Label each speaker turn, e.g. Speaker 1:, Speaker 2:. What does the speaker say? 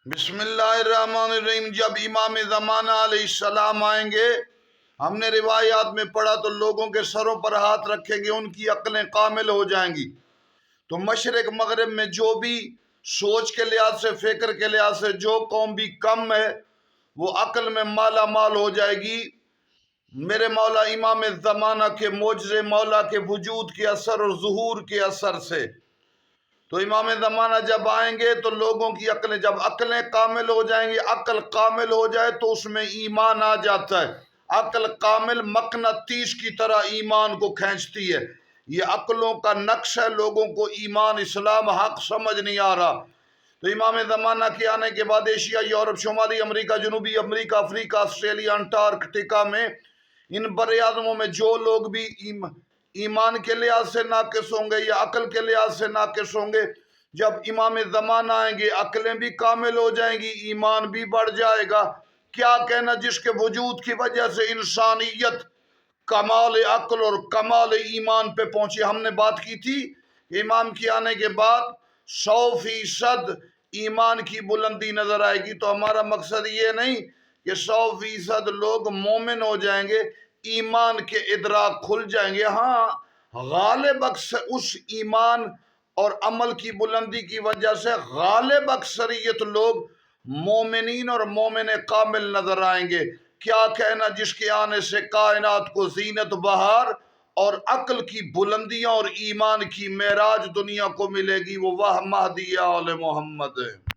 Speaker 1: بسم اللہ الرحمن الرحیم۔ جب امام زمانہ علیہ السلام آئیں گے، ہم نے روایات میں پڑھا تو لوگوں کے سروں پر ہاتھ رکھیں گے، ان کی عقلیں کامل ہو جائیں گی۔ تو مشرق مغرب میں جو بھی سوچ کے لحاظ سے، فکر کے لحاظ سے جو قوم بھی کم ہے، وہ عقل میں مالا مال ہو جائے گی، میرے مولا امام زمانہ کے معجزے، مولا کے وجود کے اثر اور ظہور کے اثر سے۔ تو امام زمانہ جب آئیں گے تو لوگوں کی عقلیں، جب عقلیں کامل ہو جائیں گی، عقل کامل ہو جائے تو اس میں ایمان آ جاتا ہے۔ عقل کامل مقناطیس کی طرح ایمان کو کھینچتی ہے۔ یہ عقلوں کا نقش ہے، لوگوں کو ایمان، اسلام، حق سمجھ نہیں آ رہا۔ تو امام زمانہ کے آنے کے بعد ایشیا، یورپ، شمالی امریکہ، جنوبی امریکہ، افریقہ، آسٹریلیا، انٹارکٹیکا میں، ان بر اعظموں میں جو لوگ بھی ایمان کے لحاظ سے ناقص ہوں گے یا عقل کے لحاظ سے ناقص ہوں گے، جب امام زمانہ آئیں گے عقلیں بھی کامل ہو جائیں گی، ایمان بھی بڑھ جائے گا۔ کیا کہنا، جس کے وجود کی وجہ سے انسانیت کمال عقل اور کمال ایمان پہ پہنچی۔ ہم نے بات کی تھی امام کے آنے کے بعد 100% ایمان کی بلندی نظر آئے گی۔ تو ہمارا مقصد یہ نہیں کہ 100% لوگ مومن ہو جائیں گے، ایمان کے ادراک کھل جائیں گے۔ ہاں، غالب اس ایمان اور عمل کی بلندی کی وجہ سے غالب اکثریت لوگ مومنین اور مومن کامل نظر آئیں گے۔ کیا کہنا، جس کے آنے سے کائنات کو زینت بہار اور عقل کی بلندیاں اور ایمان کی معراج دنیا کو ملے گی، وہ مہدی آل محمد ہے۔